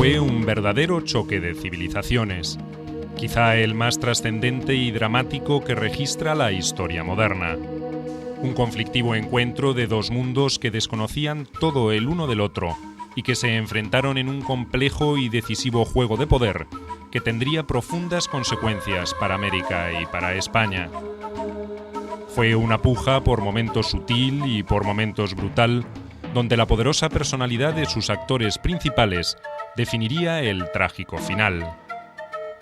fue un verdadero choque de civilizaciones, quizá el más trascendente y dramático que registra la historia moderna. Un conflictivo encuentro de dos mundos que desconocían todo el uno del otro y que se enfrentaron en un complejo y decisivo juego de poder que tendría profundas consecuencias para América y para España. Fue una puja por momentos sutil y por momentos brutal, donde la poderosa personalidad de sus actores principales definiría el trágico final.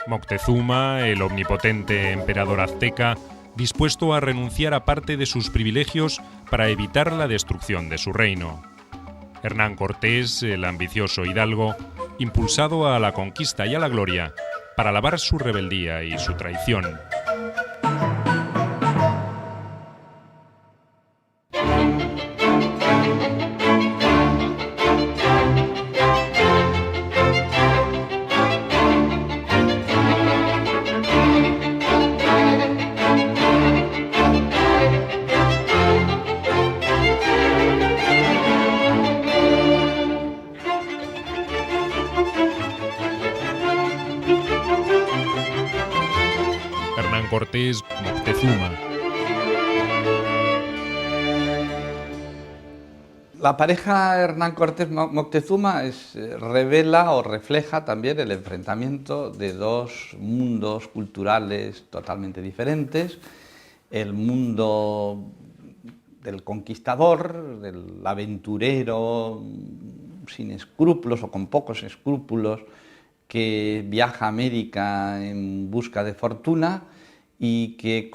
Moctezuma, el omnipotente emperador azteca, dispuesto a renunciar a parte de sus privilegios para evitar la destrucción de su reino. Hernán Cortés, el ambicioso hidalgo, impulsado a la conquista y a la gloria, para lavar su rebeldía y su traición. Hernán Cortés, Moctezuma. La pareja Hernán Cortés-Moctezuma revela o refleja también el enfrentamiento de dos mundos culturales totalmente diferentes. El mundo del conquistador, del aventurero sin escrúpulos o con pocos escrúpulos, que viaja a América en busca de fortuna y que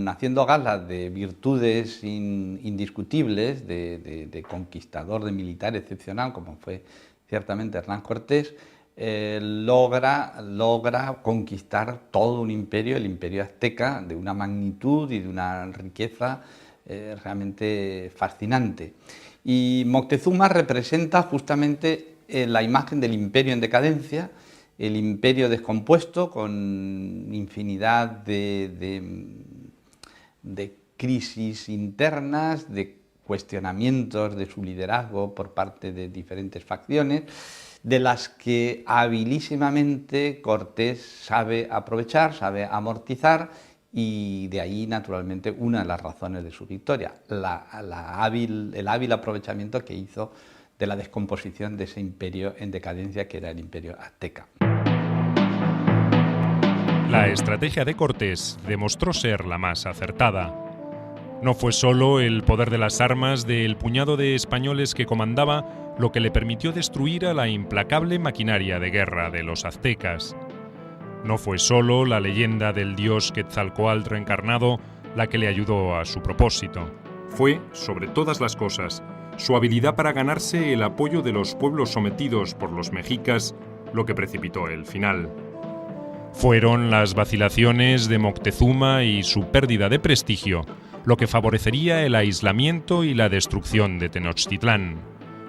haciendo gala de virtudes indiscutibles, de conquistador, de militar excepcional, como fue ciertamente Hernán Cortés, logra conquistar todo un imperio, el imperio azteca, de una magnitud y de una riqueza realmente fascinante. Y Moctezuma representa justamente la imagen del imperio en decadencia, el imperio descompuesto, con infinidad de crisis internas, de cuestionamientos de su liderazgo por parte de diferentes facciones, de las que habilísimamente Cortés sabe aprovechar, sabe amortizar, y de ahí, naturalmente, una de las razones de su victoria, el hábil aprovechamiento que hizo de la descomposición de ese imperio en decadencia que era el imperio azteca. La estrategia de Cortés demostró ser la más acertada. No fue solo el poder de las armas del puñado de españoles que comandaba lo que le permitió destruir a la implacable maquinaria de guerra de los aztecas. No fue solo la leyenda del dios Quetzalcóatl reencarnado la que le ayudó a su propósito. Fue, sobre todas las cosas, su habilidad para ganarse el apoyo de los pueblos sometidos por los mexicas lo que precipitó el final. Fueron las vacilaciones de Moctezuma y su pérdida de prestigio lo que favorecería el aislamiento y la destrucción de Tenochtitlán,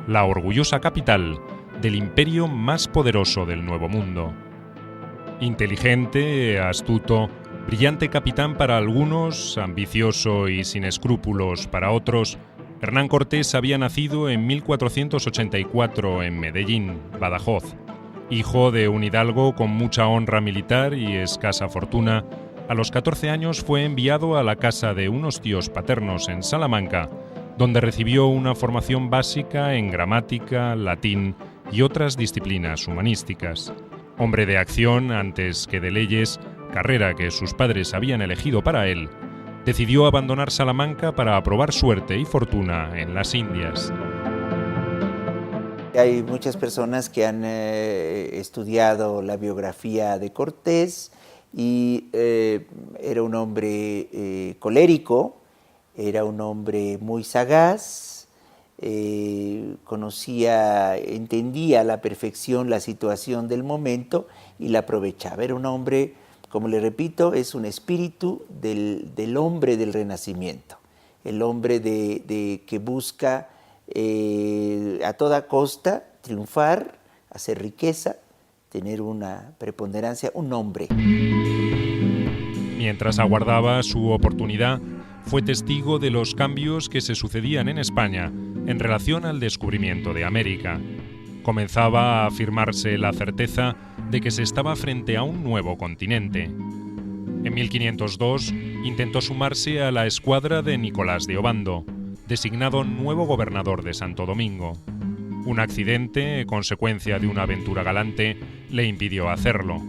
la orgullosa capital del imperio más poderoso del Nuevo Mundo. Inteligente, astuto, brillante capitán para algunos, ambicioso y sin escrúpulos para otros, Hernán Cortés había nacido en 1484 en Medellín, Badajoz. Hijo de un hidalgo con mucha honra militar y escasa fortuna, a los 14 años fue enviado a la casa de unos tíos paternos en Salamanca, donde recibió una formación básica en gramática, latín y otras disciplinas humanísticas. Hombre de acción antes que de leyes, carrera que sus padres habían elegido para él, decidió abandonar Salamanca para probar suerte y fortuna en las Indias. Hay muchas personas que han estudiado la biografía de Cortés y era un hombre colérico, era un hombre muy sagaz, entendía a la perfección la situación del momento y la aprovechaba. Era un hombre, como le repito, es un espíritu del hombre del Renacimiento, el hombre que busca a toda costa triunfar, hacer riqueza, tener una preponderancia, un nombre. Mientras aguardaba su oportunidad, fue testigo de los cambios que se sucedían en España en relación al descubrimiento de América. Comenzaba a afirmarse la certeza de que se estaba frente a un nuevo continente. En 1502 intentó sumarse a la escuadra de Nicolás de Obando, designado nuevo gobernador de Santo Domingo. Un accidente, consecuencia de una aventura galante, le impidió hacerlo.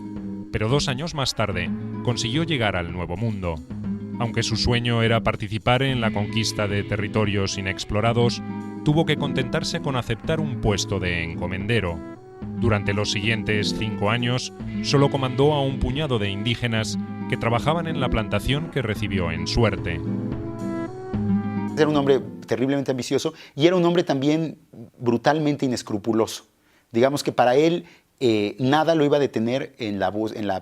Pero 2 años más tarde consiguió llegar al Nuevo Mundo. Aunque su sueño era participar en la conquista de territorios inexplorados, tuvo que contentarse con aceptar un puesto de encomendero. Durante los siguientes 5 años, solo comandó a un puñado de indígenas que trabajaban en la plantación que recibió en Suerte. Era un hombre terriblemente ambicioso y era un hombre también brutalmente inescrupuloso. Digamos que para él nada lo iba a detener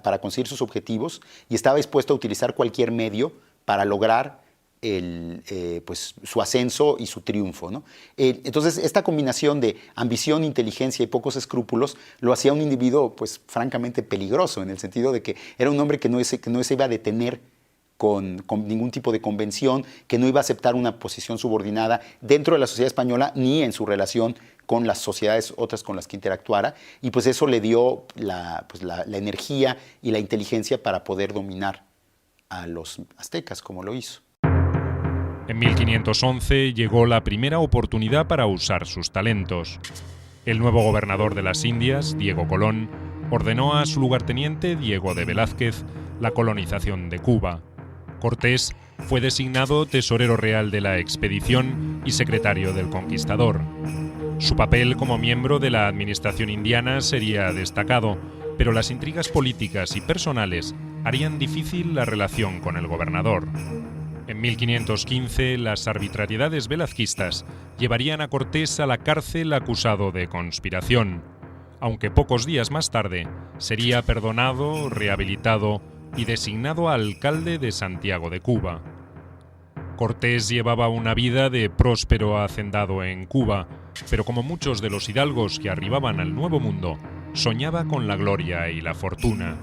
para conseguir sus objetivos y estaba dispuesto a utilizar cualquier medio para lograr su ascenso y su triunfo, ¿no? Entonces, esta combinación de ambición, inteligencia y pocos escrúpulos lo hacía un individuo, pues, francamente peligroso, en el sentido de que era un hombre que no se iba a detener con ningún tipo de convención, que no iba a aceptar una posición subordinada dentro de la sociedad española ni en su relación con las sociedades otras con las que interactuara, y pues eso le dio la energía y la inteligencia para poder dominar a los aztecas, como lo hizo. En 1511 llegó la primera oportunidad para usar sus talentos. El nuevo gobernador de las Indias, Diego Colón, ordenó a su lugarteniente Diego de Velázquez la colonización de Cuba. Cortés fue designado tesorero real de la expedición y secretario del conquistador. Su papel como miembro de la administración indiana sería destacado, pero las intrigas políticas y personales harían difícil la relación con el gobernador. En 1515, las arbitrariedades velazquistas llevarían a Cortés a la cárcel acusado de conspiración, aunque pocos días más tarde sería perdonado, rehabilitado y designado alcalde de Santiago de Cuba. Cortés llevaba una vida de próspero hacendado en Cuba, pero como muchos de los hidalgos que arribaban al Nuevo Mundo, soñaba con la gloria y la fortuna.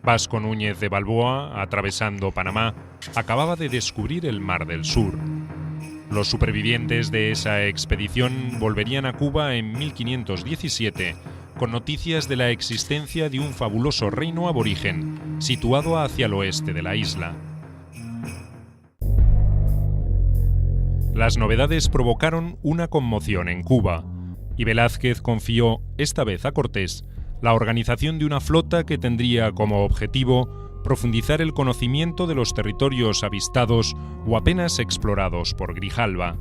Vasco Núñez de Balboa, atravesando Panamá, acababa de descubrir el Mar del Sur. Los supervivientes de esa expedición volverían a Cuba en 1517 con noticias de la existencia de un fabuloso reino aborigen situado hacia el oeste de la isla. Las novedades provocaron una conmoción en Cuba, y Velázquez confió, esta vez a Cortés, la organización de una flota que tendría como objetivo profundizar el conocimiento de los territorios avistados o apenas explorados por Grijalva.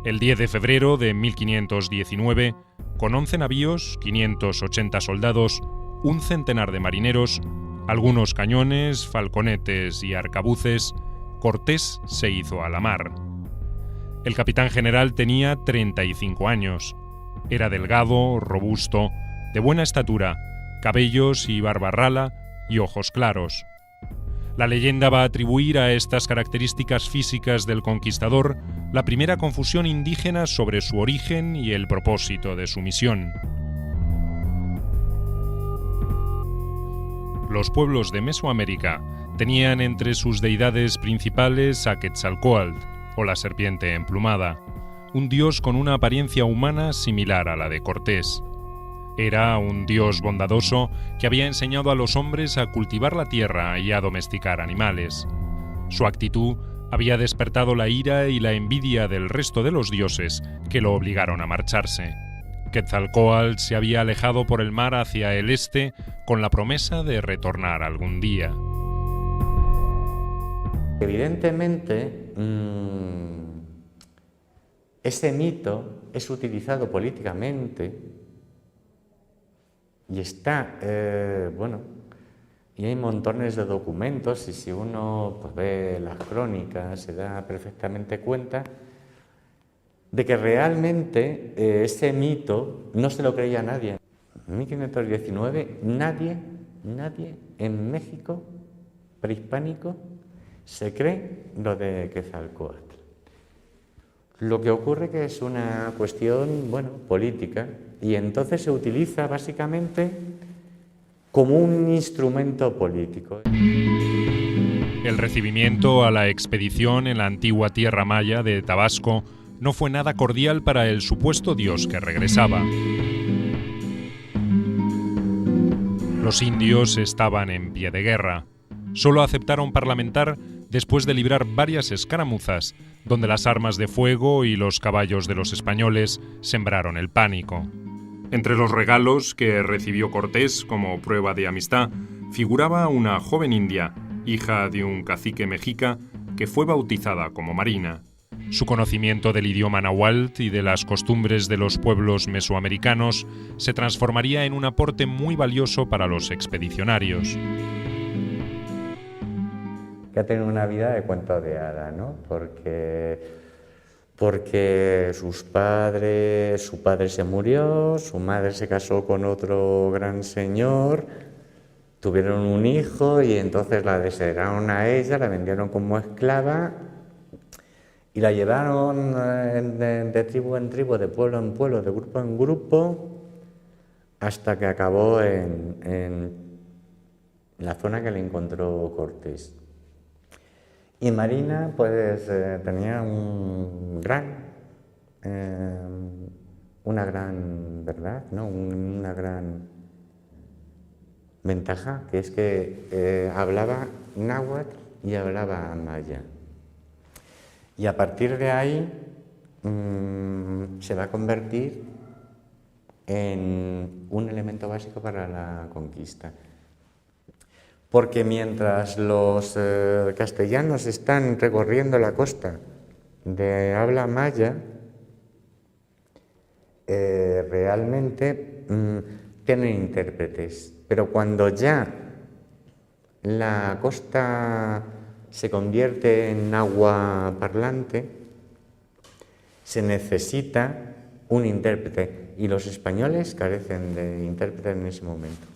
El 10 de febrero de 1519, con 11 navíos, 580 soldados, un centenar de marineros, algunos cañones, falconetes y arcabuces, Cortés se hizo a la mar. El capitán general tenía 35 años. Era delgado, robusto, de buena estatura, cabellos y barba rala y ojos claros. La leyenda va a atribuir a estas características físicas del conquistador la primera confusión indígena sobre su origen y el propósito de su misión. Los pueblos de Mesoamérica tenían entre sus deidades principales a Quetzalcóatl, o la serpiente emplumada, un dios con una apariencia humana similar a la de Cortés. Era un dios bondadoso que había enseñado a los hombres a cultivar la tierra y a domesticar animales. Su actitud había despertado la ira y la envidia del resto de los dioses, que lo obligaron a marcharse. Quetzalcóatl se había alejado por el mar hacia el este con la promesa de retornar algún día. Evidentemente, ese mito es utilizado políticamente y está, y hay montones de documentos, y si uno pues, ve las crónicas se da perfectamente cuenta de que realmente ese mito no se lo creía nadie. En 1519 nadie en México prehispánico se cree lo de Quetzalcóatl. Lo que ocurre que es una cuestión, política, y entonces se utiliza básicamente como un instrumento político. El recibimiento a la expedición en la antigua Tierra Maya de Tabasco no fue nada cordial para el supuesto dios que regresaba. Los indios estaban en pie de guerra. Solo aceptaron parlamentar después de librar varias escaramuzas, donde las armas de fuego y los caballos de los españoles sembraron el pánico. Entre los regalos que recibió Cortés como prueba de amistad, figuraba una joven india, hija de un cacique mexica, que fue bautizada como Marina. Su conocimiento del idioma náhuatl y de las costumbres de los pueblos mesoamericanos se transformaría en un aporte muy valioso para los expedicionarios. Que ha tenido una vida de cuento de hada, ¿no? Porque su padre se murió, su madre se casó con otro gran señor, tuvieron un hijo y entonces la desheredaron a ella, la vendieron como esclava y la llevaron de tribu en tribu, de pueblo en pueblo, de grupo en grupo, hasta que acabó en la zona que le encontró Cortés. Y Marina, pues, tenía una gran verdad, ¿no? Una gran ventaja, que es que hablaba náhuatl y hablaba maya. Y a partir de ahí se va a convertir en un elemento básico para la conquista. Porque mientras los castellanos están recorriendo la costa de habla maya, realmente tienen intérpretes. Pero cuando ya la costa se convierte en agua parlante, se necesita un intérprete y los españoles carecen de intérprete en ese momento.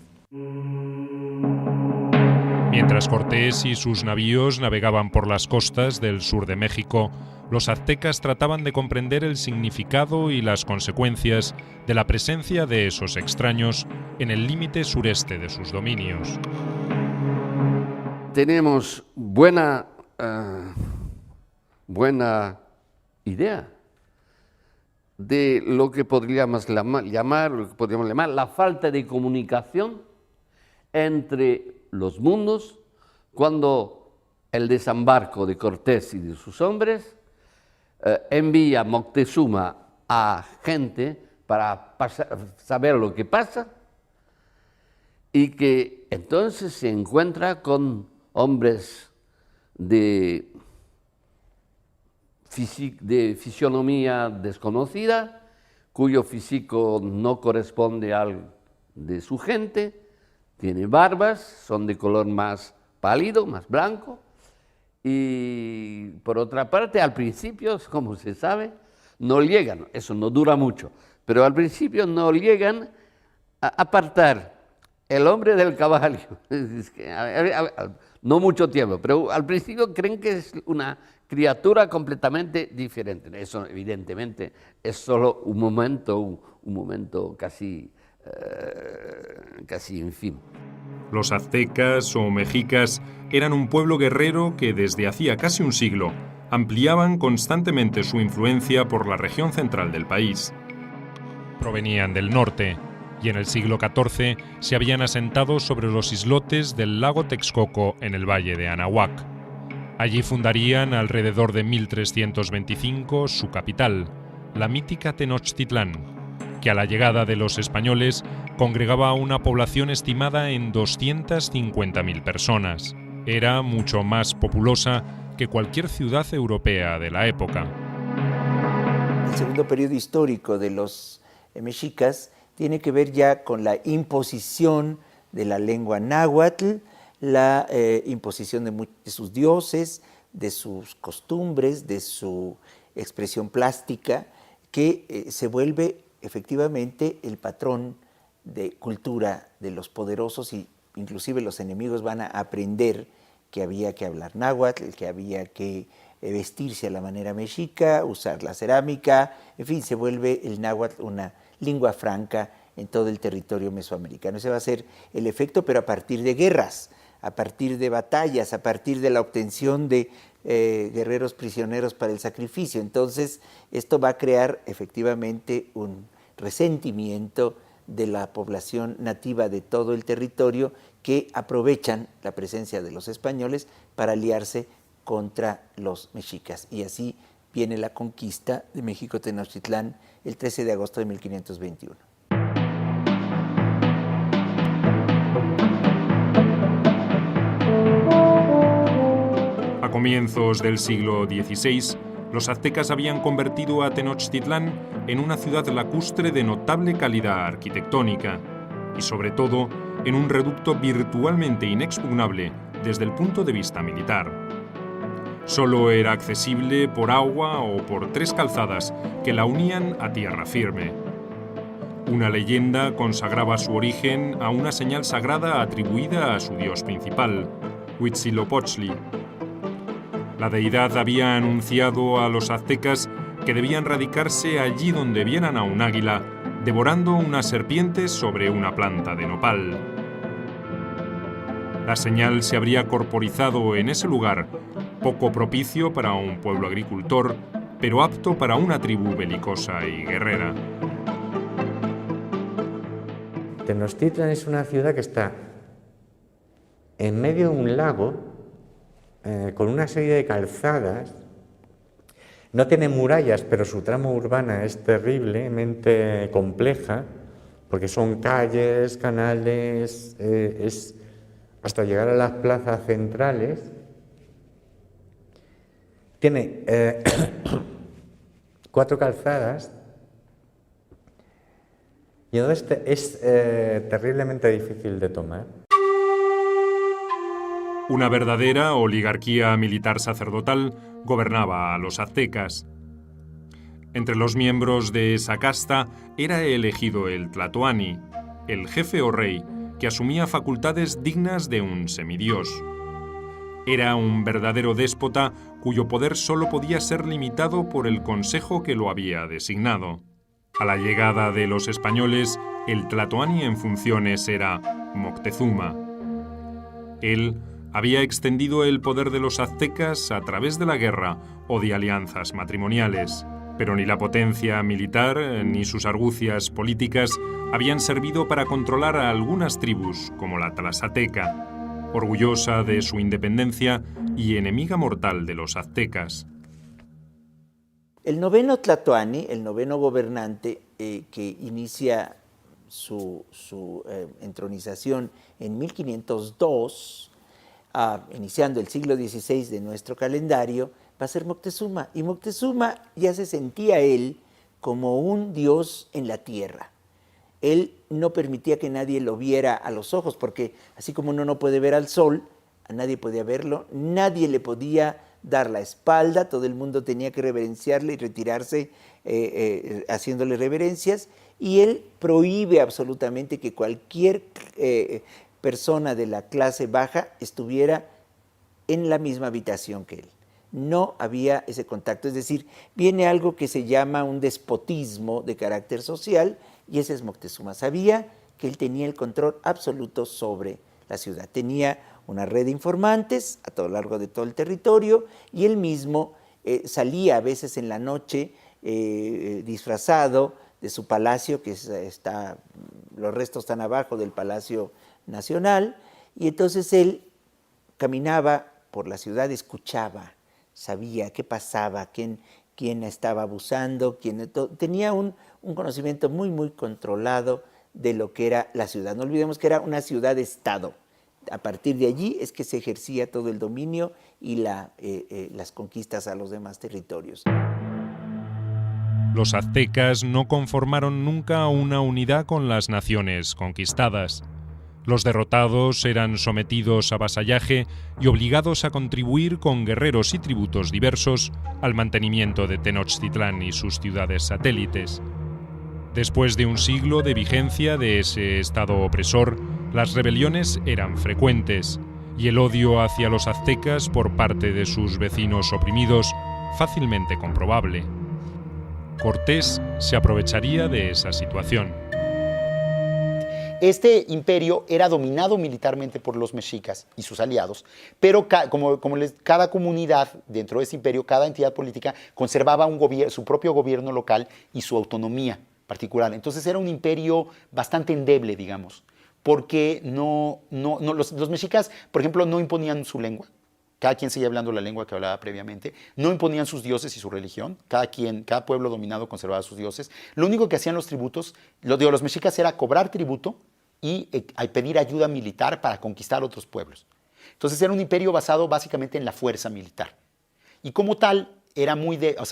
Mientras Cortés y sus navíos navegaban por las costas del sur de México, los aztecas trataban de comprender el significado y las consecuencias de la presencia de esos extraños en el límite sureste de sus dominios. Tenemos buena idea de lo que podríamos llamar la falta de comunicación entre los mundos cuando el desembarco de Cortés y de sus hombres envía Moctezuma a gente para saber lo que pasa y que entonces se encuentra con hombres de fisionomía desconocida, cuyo físico no corresponde al de su gente, tiene barbas, son de color más pálido, más blanco, y por otra parte, al principio, como se sabe, no llegan, eso no dura mucho, pero al principio no llegan a apartar el hombre del caballo. No mucho tiempo, pero al principio creen que es una criatura completamente diferente. Eso evidentemente es solo un momento casi ínfimo. Los aztecas o mexicas eran un pueblo guerrero que desde hacía casi un siglo ampliaban constantemente su influencia por la región central del país. Provenían del norte y en el siglo XIV se habían asentado sobre los islotes del lago Texcoco en el valle de Anahuac. Allí fundarían alrededor de 1325 su capital, la mítica Tenochtitlán, que a la llegada de los españoles congregaba una población estimada en 250.000 personas. Era mucho más populosa que cualquier ciudad europea de la época. El segundo periodo histórico de los mexicas tiene que ver ya con la imposición de la lengua náhuatl, la imposición de sus dioses, de sus costumbres, de su expresión plástica, que se vuelve efectivamente el patrón de cultura de los poderosos, y inclusive los enemigos van a aprender que había que hablar náhuatl, que había que vestirse a la manera mexica, usar la cerámica, en fin, se vuelve el náhuatl una lengua franca en todo el territorio mesoamericano. Ese va a ser el efecto, pero a partir de guerras, a partir de batallas, a partir de la obtención de guerreros prisioneros para el sacrificio. Entonces, esto va a crear efectivamente un resentimiento de la población nativa de todo el territorio que aprovechan la presencia de los españoles para aliarse contra los mexicas. Y así viene la conquista de México Tenochtitlán el 13 de agosto de 1521. A comienzos del siglo XVI, los aztecas habían convertido a Tenochtitlán en una ciudad lacustre de notable calidad arquitectónica y, sobre todo, en un reducto virtualmente inexpugnable desde el punto de vista militar. Solo era accesible por agua o por 3 calzadas que la unían a tierra firme. Una leyenda consagraba su origen a una señal sagrada atribuida a su dios principal, Huitzilopochtli. La deidad había anunciado a los aztecas que debían radicarse allí donde vieran a un águila devorando unas serpientes sobre una planta de nopal. La señal se habría corporizado en ese lugar, poco propicio para un pueblo agricultor, pero apto para una tribu belicosa y guerrera. Tenochtitlan es una ciudad que está en medio de un lago, con una serie de calzadas. No tiene murallas, pero su trama urbana es terriblemente compleja, porque son calles, canales, es hasta llegar a las plazas centrales. Tiene 4 calzadas, y entonces es terriblemente difícil de tomar. Una verdadera oligarquía militar sacerdotal gobernaba a los aztecas. Entre los miembros de esa casta era elegido el tlatoani, el jefe o rey, que asumía facultades dignas de un semidios. Era un verdadero déspota cuyo poder solo podía ser limitado por el consejo que lo había designado. A la llegada de los españoles, el tlatoani en funciones era Moctezuma. Él había extendido el poder de los aztecas a través de la guerra o de alianzas matrimoniales, pero ni la potencia militar ni sus argucias políticas habían servido para controlar a algunas tribus, como la tlaxateca, orgullosa de su independencia y enemiga mortal de los aztecas. El noveno tlatoani, el noveno gobernante que inicia su entronización en 1502, iniciando el siglo XVI de nuestro calendario, va a ser Moctezuma. Y Moctezuma ya se sentía él como un dios en la tierra. Él no permitía que nadie lo viera a los ojos, porque así como uno no puede ver al sol, a nadie podía verlo, nadie le podía dar la espalda, todo el mundo tenía que reverenciarle y retirarse haciéndole reverencias, y él prohíbe absolutamente que cualquier persona de la clase baja estuviera en la misma habitación que él. No había ese contacto, es decir, viene algo que se llama un despotismo de carácter social, y ese es Moctezuma. Sabía que él tenía el control absoluto sobre la ciudad. Tenía una red de informantes a lo largo de todo el territorio, y él mismo salía a veces en la noche disfrazado de su palacio, que los restos están abajo del Palacio Nacional, y entonces él caminaba por la ciudad, escuchaba, sabía qué pasaba, quién estaba abusando, tenía un conocimiento muy, muy controlado de lo que era la ciudad. No olvidemos que era una ciudad-estado. A partir de allí es que se ejercía todo el dominio y las conquistas a los demás territorios. Los aztecas no conformaron nunca una unidad con las naciones conquistadas. Los derrotados eran sometidos a vasallaje y obligados a contribuir con guerreros y tributos diversos al mantenimiento de Tenochtitlán y sus ciudades satélites. Después de un siglo de vigencia de ese estado opresor, las rebeliones eran frecuentes y el odio hacia los aztecas por parte de sus vecinos oprimidos fácilmente comprobable. Cortés se aprovecharía de esa situación. Este imperio era dominado militarmente por los mexicas y sus aliados, pero cada comunidad dentro de ese imperio, cada entidad política conservaba su propio gobierno local y su autonomía particular. Entonces era un imperio bastante endeble, digamos, porque los mexicas, por ejemplo, no imponían su lengua. Cada quien seguía hablando la lengua que hablaba previamente. No imponían sus dioses y su religión. Cada pueblo dominado conservaba sus dioses. Lo único que hacían los mexicas era cobrar tributo y pedir ayuda militar para conquistar otros pueblos. Entonces era un imperio basado básicamente en la fuerza militar. Y como tal,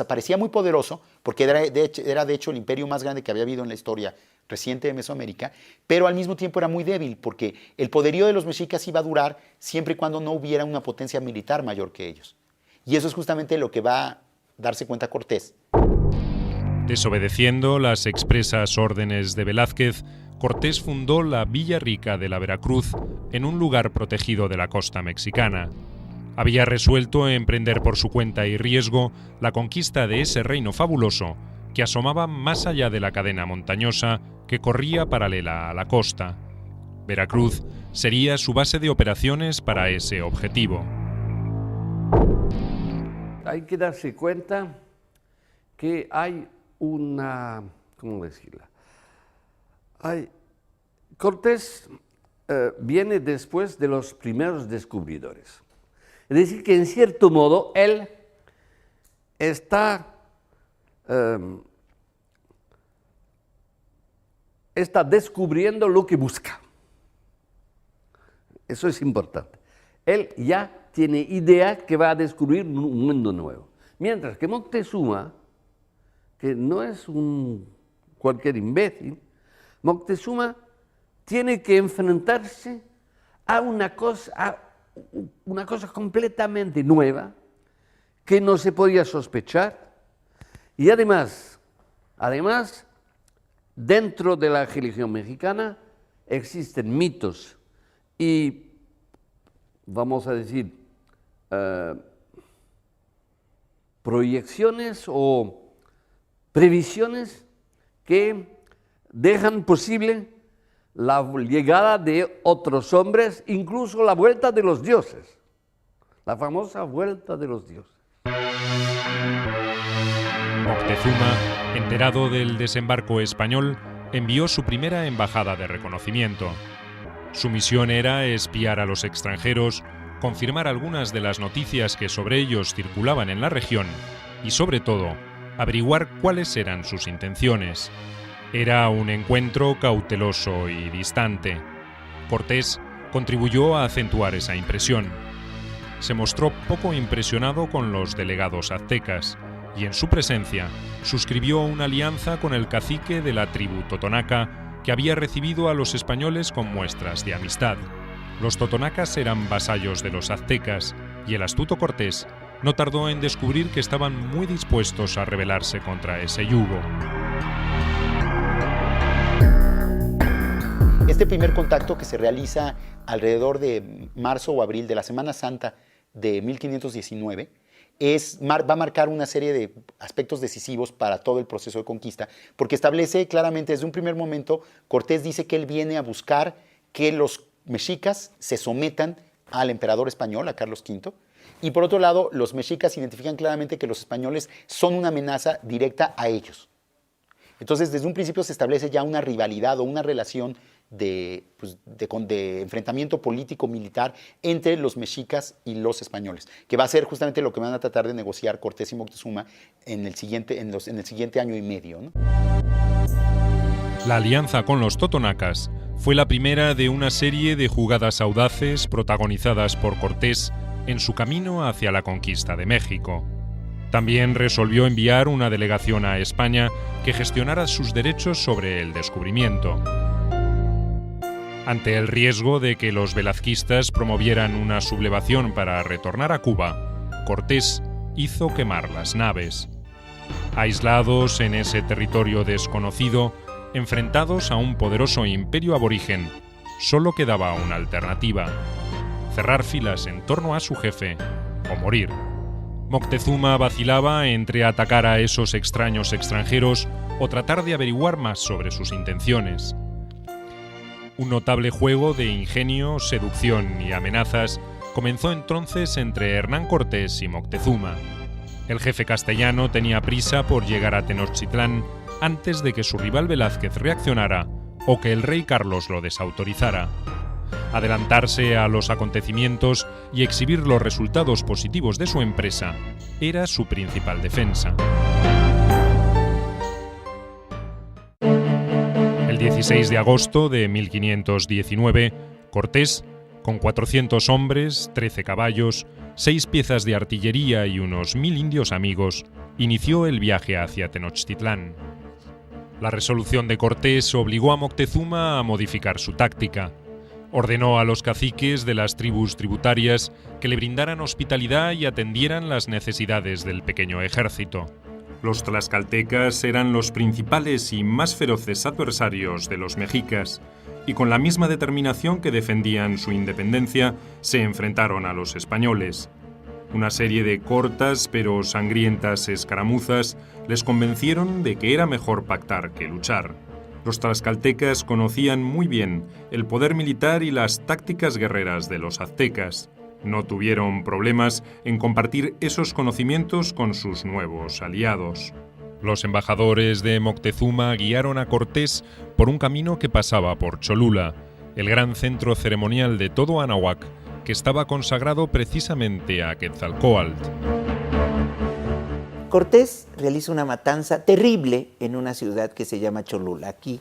parecía muy poderoso, porque era de hecho el imperio más grande que había habido en la historia reciente de Mesoamérica, pero al mismo tiempo era muy débil, porque el poderío de los mexicas iba a durar siempre y cuando no hubiera una potencia militar mayor que ellos. Y eso es justamente lo que va a darse cuenta Cortés. Desobedeciendo las expresas órdenes de Velázquez, Cortés fundó la Villa Rica de la Veracruz en un lugar protegido de la costa mexicana. Había resuelto emprender por su cuenta y riesgo la conquista de ese reino fabuloso que asomaba más allá de la cadena montañosa que corría paralela a la costa. Veracruz sería su base de operaciones para ese objetivo. Hay que darse cuenta que hay una... ¿cómo decirla? Cortés viene después de los primeros descubridores. Es decir, que en cierto modo él está descubriendo lo que busca. Eso es importante. Él ya tiene idea que va a descubrir un mundo nuevo. Mientras que Moctezuma, que no es cualquier imbécil, Moctezuma tiene que enfrentarse a una cosa completamente nueva que no se podía sospechar. Y además, dentro de la religión mexicana existen mitos y, vamos a decir, proyecciones o previsiones que dejan posible la llegada de otros hombres, incluso la vuelta de los dioses, la famosa vuelta de los dioses. Moctezuma, enterado del desembarco español, envió su primera embajada de reconocimiento. Su misión era espiar a los extranjeros, confirmar algunas de las noticias que sobre ellos circulaban en la región y, sobre todo, averiguar cuáles eran sus intenciones. Era un encuentro cauteloso y distante. Cortés contribuyó a acentuar esa impresión. Se mostró poco impresionado con los delegados aztecas y en su presencia suscribió una alianza con el cacique de la tribu totonaca que había recibido a los españoles con muestras de amistad. Los totonacas eran vasallos de los aztecas y el astuto Cortés no tardó en descubrir que estaban muy dispuestos a rebelarse contra ese yugo. Este primer contacto, que se realiza alrededor de marzo o abril de la Semana Santa de 1519, va a marcar una serie de aspectos decisivos para todo el proceso de conquista, porque establece claramente desde un primer momento, Cortés dice que él viene a buscar que los mexicas se sometan al emperador español, a Carlos V, y por otro lado, los mexicas identifican claramente que los españoles son una amenaza directa a ellos. Entonces, desde un principio se establece ya una rivalidad o una relación de enfrentamiento político-militar entre los mexicas y los españoles, que va a ser justamente lo que van a tratar de negociar Cortés y Moctezuma en el siguiente año y medio, ¿no? La alianza con los totonacas fue la primera de una serie de jugadas audaces protagonizadas por Cortés en su camino hacia la conquista de México. También resolvió enviar una delegación a España que gestionara sus derechos sobre el descubrimiento. Ante el riesgo de que los velazquistas promovieran una sublevación para retornar a Cuba, Cortés hizo quemar las naves. Aislados en ese territorio desconocido, enfrentados a un poderoso imperio aborigen, solo quedaba una alternativa: cerrar filas en torno a su jefe o morir. Moctezuma vacilaba entre atacar a esos extraños extranjeros o tratar de averiguar más sobre sus intenciones. Un notable juego de ingenio, seducción y amenazas comenzó entonces entre Hernán Cortés y Moctezuma. El jefe castellano tenía prisa por llegar a Tenochtitlán antes de que su rival Velázquez reaccionara o que el rey Carlos lo desautorizara. Adelantarse a los acontecimientos y exhibir los resultados positivos de su empresa era su principal defensa. El 16 de agosto de 1519, Cortés, con 400 hombres, 13 caballos, 6 piezas de artillería y unos 1000 indios amigos, inició el viaje hacia Tenochtitlán. La resolución de Cortés obligó a Moctezuma a modificar su táctica. Ordenó a los caciques de las tribus tributarias que le brindaran hospitalidad y atendieran las necesidades del pequeño ejército. Los tlaxcaltecas eran los principales y más feroces adversarios de los mexicas, y con la misma determinación que defendían su independencia, se enfrentaron a los españoles. Una serie de cortas pero sangrientas escaramuzas les convencieron de que era mejor pactar que luchar. Los tlaxcaltecas conocían muy bien el poder militar y las tácticas guerreras de los aztecas. No tuvieron problemas en compartir esos conocimientos con sus nuevos aliados. Los embajadores de Moctezuma guiaron a Cortés por un camino que pasaba por Cholula, el gran centro ceremonial de todo Anáhuac, que estaba consagrado precisamente a Quetzalcóatl. Cortés realiza una matanza terrible en una ciudad que se llama Cholula, aquí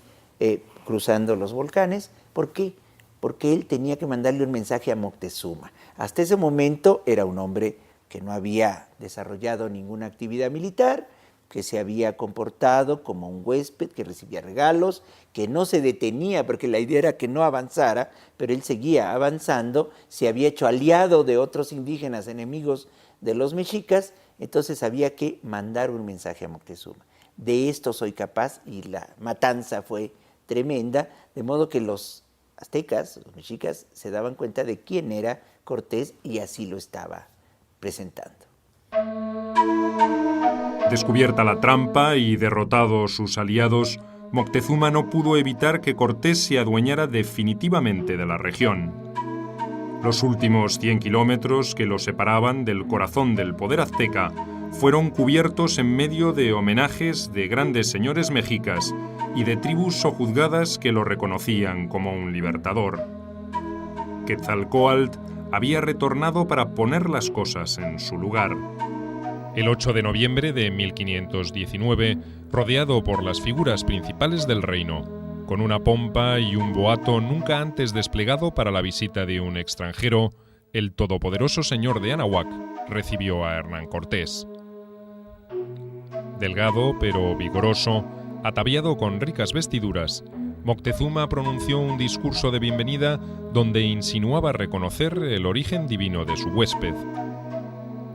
cruzando los volcanes. ¿Por qué? Porque él tenía que mandarle un mensaje a Moctezuma. Hasta ese momento era un hombre que no había desarrollado ninguna actividad militar, que se había comportado como un huésped, que recibía regalos, que no se detenía, porque la idea era que no avanzara, pero él seguía avanzando, se había hecho aliado de otros indígenas enemigos de los mexicas, entonces había que mandar un mensaje a Moctezuma. De esto soy capaz, y la matanza fue tremenda, de modo que los aztecas, los mexicas, se daban cuenta de quién era Cortés y así lo estaba presentando. Descubierta la trampa y derrotados sus aliados, Moctezuma no pudo evitar que Cortés se adueñara definitivamente de la región. Los últimos 100 kilómetros que lo separaban del corazón del poder azteca fueron cubiertos en medio de homenajes de grandes señores mexicas y de tribus sojuzgadas que lo reconocían como un libertador. Quetzalcóatl había retornado para poner las cosas en su lugar. El 8 de noviembre de 1519, rodeado por las figuras principales del reino, con una pompa y un boato nunca antes desplegado para la visita de un extranjero, el todopoderoso señor de Anáhuac recibió a Hernán Cortés. Delgado pero vigoroso, ataviado con ricas vestiduras, Moctezuma pronunció un discurso de bienvenida donde insinuaba reconocer el origen divino de su huésped.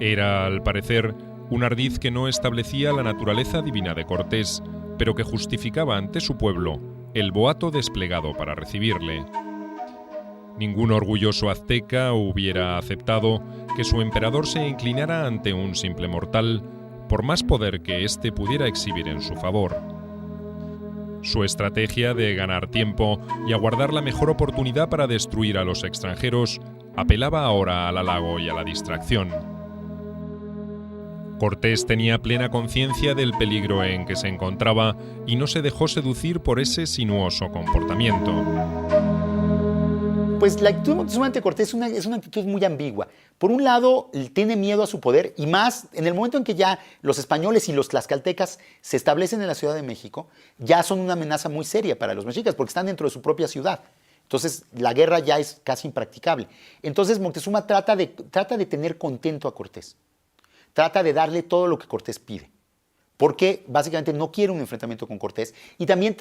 Era, al parecer, un ardid que no establecía la naturaleza divina de Cortés, pero que justificaba ante su pueblo el boato desplegado para recibirle. Ningún orgulloso azteca hubiera aceptado que su emperador se inclinara ante un simple mortal, por más poder que éste pudiera exhibir en su favor. Su estrategia de ganar tiempo y aguardar la mejor oportunidad para destruir a los extranjeros apelaba ahora al halago y a la distracción. Cortés tenía plena conciencia del peligro en que se encontraba y no se dejó seducir por ese sinuoso comportamiento. Pues la actitud de Moctezuma ante Cortés es una actitud muy ambigua. Por un lado, tiene miedo a su poder, y más en el momento en que ya los españoles y los tlaxcaltecas se establecen en la Ciudad de México, ya son una amenaza muy seria para los mexicas, porque están dentro de su propia ciudad. Entonces, la guerra ya es casi impracticable. Entonces, Moctezuma trata de tener contento a Cortés. Trata de darle todo lo que Cortés pide, porque básicamente no quiere un enfrentamiento con Cortés, y también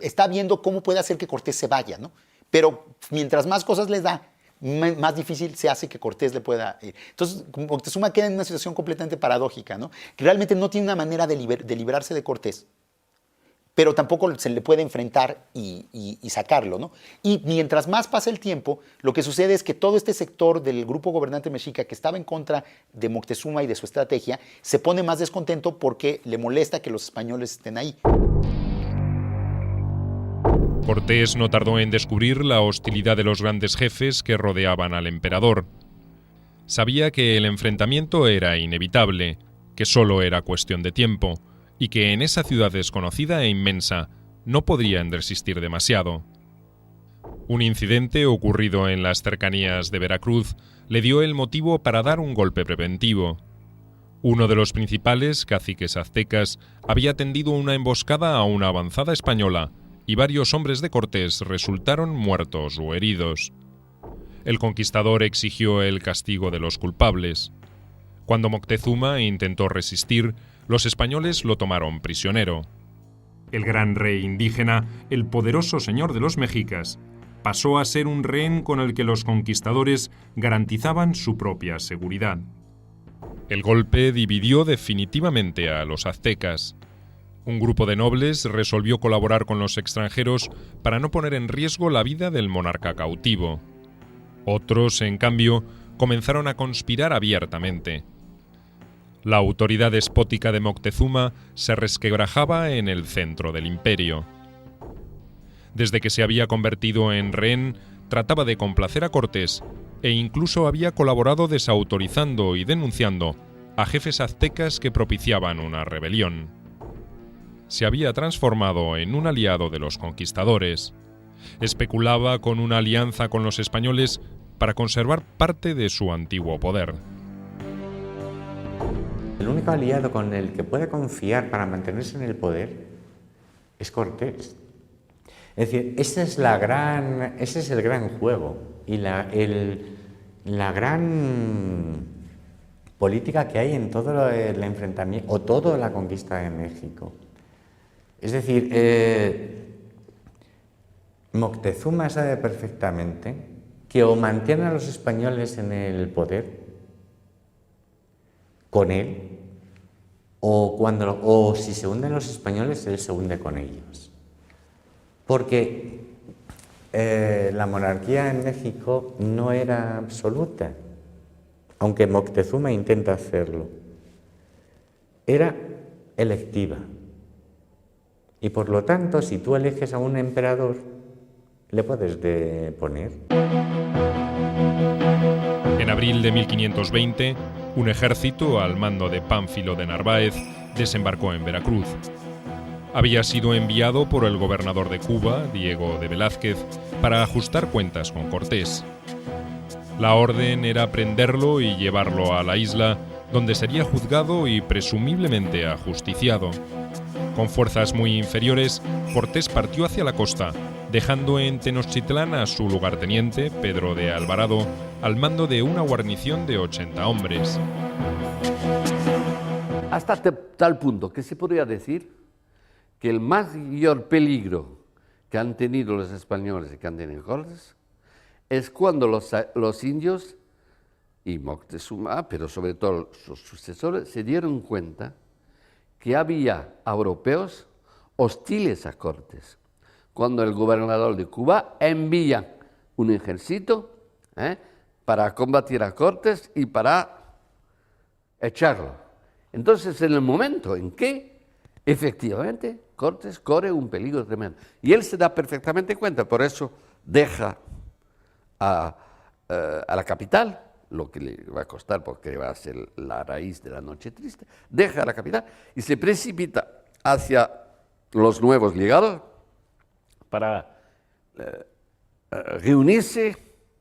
está viendo cómo puede hacer que Cortés se vaya, ¿no? Pero mientras más cosas les da, más difícil se hace que Cortés le pueda ir. Entonces, Moctezuma queda en una situación completamente paradójica, ¿no? Que realmente no tiene una manera de librarse de Cortés, pero tampoco se le puede enfrentar y sacarlo, ¿no? Y mientras más pasa el tiempo, lo que sucede es que todo este sector del grupo gobernante mexica que estaba en contra de Moctezuma y de su estrategia, se pone más descontento porque le molesta que los españoles estén ahí. Cortés no tardó en descubrir la hostilidad de los grandes jefes que rodeaban al emperador. Sabía que el enfrentamiento era inevitable, que solo era cuestión de tiempo, y que en esa ciudad desconocida e inmensa no podrían resistir demasiado. Un incidente ocurrido en las cercanías de Veracruz le dio el motivo para dar un golpe preventivo. Uno de los principales caciques aztecas había tendido una emboscada a una avanzada española y varios hombres de Cortés resultaron muertos o heridos. El conquistador exigió el castigo de los culpables. Cuando Moctezuma intentó resistir, los españoles lo tomaron prisionero. El gran rey indígena, el poderoso señor de los mexicas, pasó a ser un rehén con el que los conquistadores garantizaban su propia seguridad. El golpe dividió definitivamente a los aztecas. Un grupo de nobles resolvió colaborar con los extranjeros para no poner en riesgo la vida del monarca cautivo. Otros, en cambio, comenzaron a conspirar abiertamente. La autoridad despótica de Moctezuma se resquebrajaba en el centro del imperio. Desde que se había convertido en rehén, trataba de complacer a Cortés e incluso había colaborado desautorizando y denunciando a jefes aztecas que propiciaban una rebelión. Se había transformado en un aliado de los conquistadores. Especulaba con una alianza con los españoles para conservar parte de su antiguo poder. El único aliado con el que puede confiar para mantenerse en el poder es Cortés. Es decir, ese es el gran juego y la gran política que hay en todo el enfrentamiento o toda la conquista de México. Es decir, Moctezuma sabe perfectamente que o mantiene a los españoles en el poder con él, o si se hunden los españoles, él se hunde con ellos. Porque la monarquía en México no era absoluta, aunque Moctezuma intenta hacerlo. Era electiva. Y por lo tanto, si tú eliges a un emperador, le puedes deponer. En abril de 1520, un ejército al mando de Pánfilo de Narváez desembarcó en Veracruz. Había sido enviado por el gobernador de Cuba, Diego de Velázquez, para ajustar cuentas con Cortés. La orden era prenderlo y llevarlo a la isla, donde sería juzgado y presumiblemente ajusticiado. Con fuerzas muy inferiores, Cortés partió hacia la costa, dejando en Tenochtitlán a su lugarteniente, Pedro de Alvarado, al mando de una guarnición de 80 hombres. Hasta tal punto que se podría decir que el mayor peligro que han tenido los españoles y que han tenido Cortés es cuando los indios y Moctezuma, pero sobre todo sus sucesores, se dieron cuenta que había europeos hostiles a Cortés. Cuando el gobernador de Cuba envía un ejército para combatir a Cortés y para echarlo. Entonces, en el momento en que efectivamente Cortés corre un peligro tremendo, y él se da perfectamente cuenta, por eso deja a la capital, lo que le va a costar porque va a ser la raíz de la noche triste, deja la capital y se precipita hacia los nuevos llegados para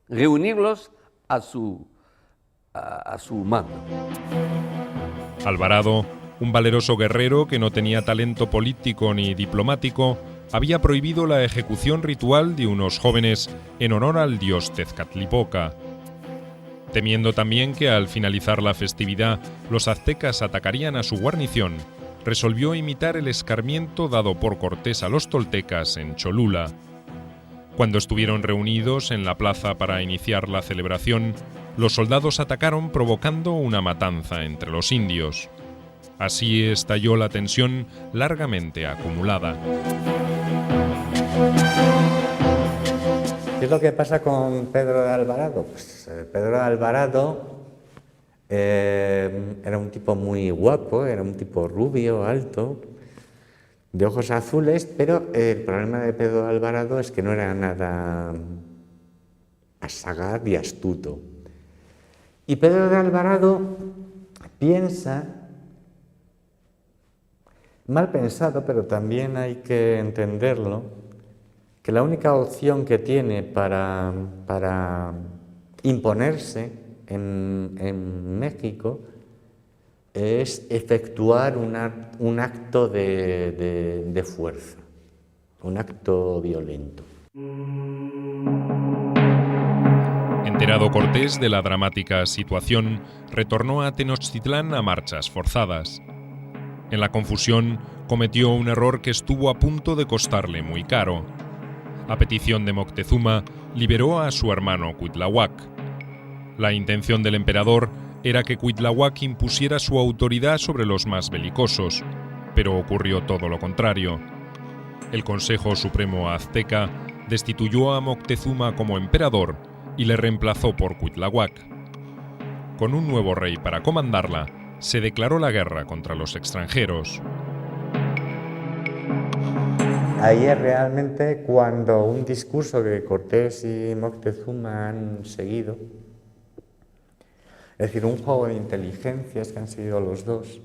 reunirlos a su mando. Alvarado, un valeroso guerrero que no tenía talento político ni diplomático, había prohibido la ejecución ritual de unos jóvenes en honor al dios Tezcatlipoca. Temiendo también que al finalizar la festividad los aztecas atacarían a su guarnición, resolvió imitar el escarmiento dado por Cortés a los toltecas en Cholula. Cuando estuvieron reunidos en la plaza para iniciar la celebración, los soldados atacaron provocando una matanza entre los indios. Así estalló la tensión largamente acumulada. ¿Qué es lo que pasa con Pedro de Alvarado? Pues Pedro de Alvarado era un tipo muy guapo, era un tipo rubio, alto, de ojos azules, pero el problema de Pedro de Alvarado es que no era nada sagaz y astuto. Y Pedro de Alvarado piensa, mal pensado, pero también hay que entenderlo, que la única opción que tiene para imponerse en México es efectuar un acto de fuerza, un acto violento. Enterado Cortés de la dramática situación, retornó a Tenochtitlán a marchas forzadas. En la confusión, cometió un error que estuvo a punto de costarle muy caro. A petición de Moctezuma, liberó a su hermano Cuitláhuac. La intención del emperador era que Cuitláhuac impusiera su autoridad sobre los más belicosos, pero ocurrió todo lo contrario. El Consejo Supremo Azteca destituyó a Moctezuma como emperador y le reemplazó por Cuitláhuac. Con un nuevo rey para comandarla, se declaró la guerra contra los extranjeros. Ahí es realmente cuando un discurso que Cortés y Moctezuma han seguido, es decir, un juego de inteligencias que han seguido los dos,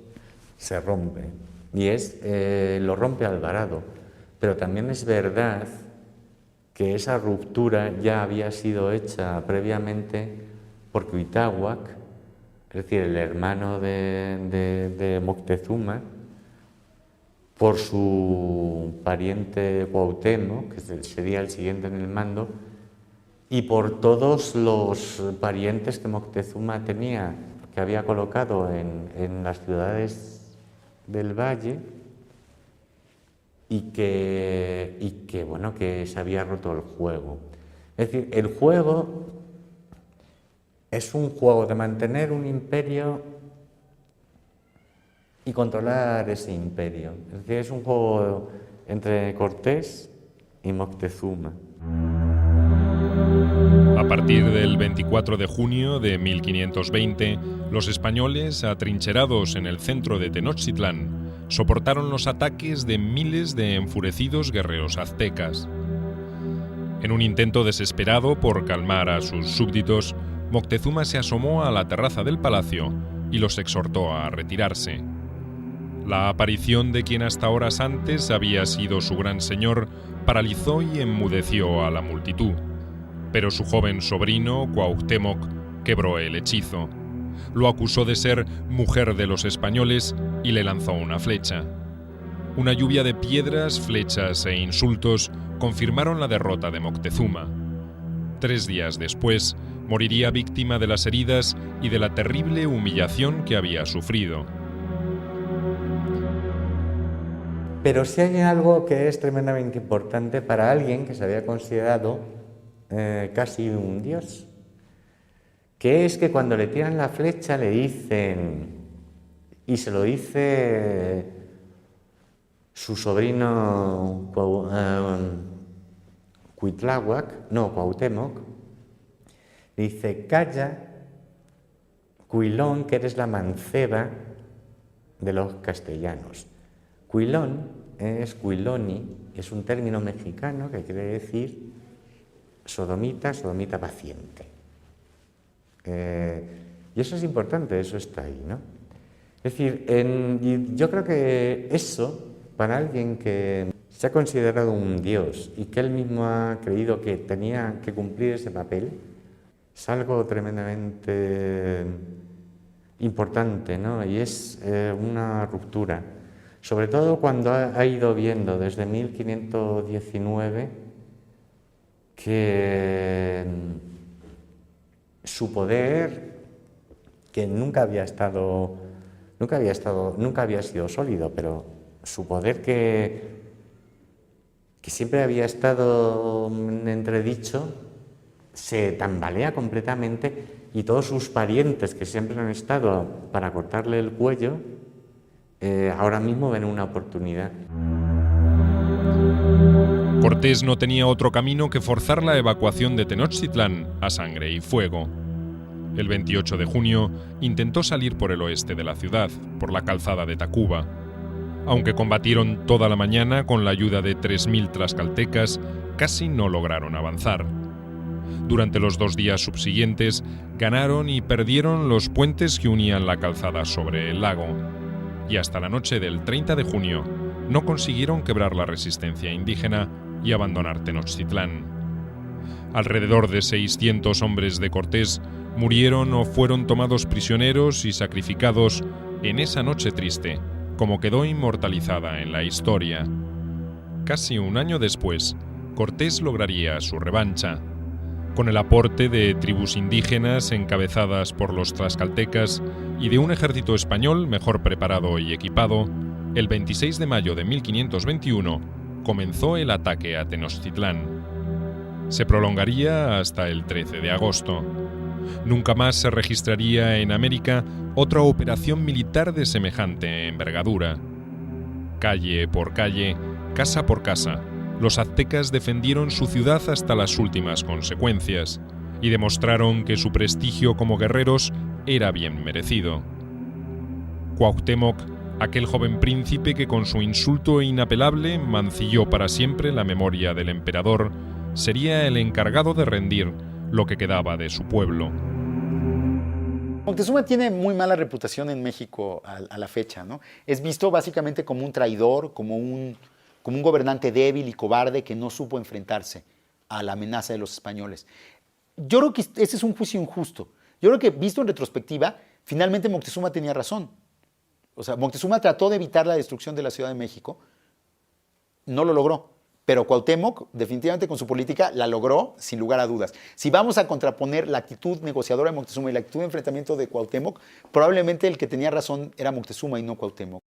se rompe. Y lo rompe Alvarado. Pero también es verdad que esa ruptura ya había sido hecha previamente por Cuitláhuac, es decir, el hermano de Moctezuma, por su pariente Cuauhtémoc, que sería el siguiente en el mando, y por todos los parientes que Moctezuma tenía, que había colocado en las ciudades del valle, y que se había roto el juego. Es decir, el juego es un juego de mantener un imperio y controlar ese imperio. Es decir, es un juego entre Cortés y Moctezuma. A partir del 24 de junio de 1520, los españoles, atrincherados en el centro de Tenochtitlán, soportaron los ataques de miles de enfurecidos guerreros aztecas. En un intento desesperado por calmar a sus súbditos, Moctezuma se asomó a la terraza del palacio y los exhortó a retirarse. La aparición de quien hasta horas antes había sido su gran señor paralizó y enmudeció a la multitud, pero su joven sobrino, Cuauhtémoc, quebró el hechizo. Lo acusó de ser mujer de los españoles y le lanzó una flecha. Una lluvia de piedras, flechas e insultos confirmaron la derrota de Moctezuma. 3 días después, moriría víctima de las heridas y de la terrible humillación que había sufrido. Pero sí hay algo que es tremendamente importante para alguien que se había considerado casi un dios, que es que cuando le tiran la flecha le dicen, y se lo dice su sobrino Cuauhtémoc, le dice: calla, Cuilón, que eres la manceba de los castellanos. Cuilón es Cuiloni, es un término mexicano que quiere decir sodomita paciente. Y eso es importante, eso está ahí, ¿no? Es decir, yo creo que eso, para alguien que se ha considerado un dios y que él mismo ha creído que tenía que cumplir ese papel, es algo tremendamente importante, ¿no? Y es una ruptura. Sobre todo cuando ha ido viendo desde 1519 que su poder, que nunca había sido sólido, pero su poder que siempre había estado en entredicho, se tambalea completamente, y todos sus parientes que siempre han estado para cortarle el cuello, ahora mismo ven una oportunidad. Cortés no tenía otro camino que forzar la evacuación de Tenochtitlán a sangre y fuego. El 28 de junio intentó salir por el oeste de la ciudad, por la calzada de Tacuba. Aunque combatieron toda la mañana con la ayuda de 3.000 tlaxcaltecas, casi no lograron avanzar. Durante los 2 días subsiguientes, ganaron y perdieron los puentes que unían la calzada sobre el lago. Y hasta la noche del 30 de junio, no consiguieron quebrar la resistencia indígena y abandonar Tenochtitlán. Alrededor de 600 hombres de Cortés murieron o fueron tomados prisioneros y sacrificados en esa noche triste, como quedó inmortalizada en la historia. Casi un año después, Cortés lograría su revancha. Con el aporte de tribus indígenas encabezadas por los tlaxcaltecas y de un ejército español mejor preparado y equipado, el 26 de mayo de 1521 comenzó el ataque a Tenochtitlán. Se prolongaría hasta el 13 de agosto. Nunca más se registraría en América otra operación militar de semejante envergadura. Calle por calle, casa por casa, los aztecas defendieron su ciudad hasta las últimas consecuencias y demostraron que su prestigio como guerreros era bien merecido. Cuauhtémoc, aquel joven príncipe que con su insulto inapelable mancilló para siempre la memoria del emperador, sería el encargado de rendir lo que quedaba de su pueblo. Moctezuma tiene muy mala reputación en México a la fecha, ¿no? Es visto básicamente como un traidor, como un gobernante débil y cobarde que no supo enfrentarse a la amenaza de los españoles. Yo creo que ese es un juicio injusto. Yo creo que, visto en retrospectiva, finalmente Moctezuma tenía razón. O sea, Moctezuma trató de evitar la destrucción de la Ciudad de México, no lo logró. Pero Cuauhtémoc, definitivamente con su política, la logró sin lugar a dudas. Si vamos a contraponer la actitud negociadora de Moctezuma y la actitud de enfrentamiento de Cuauhtémoc, probablemente el que tenía razón era Moctezuma y no Cuauhtémoc.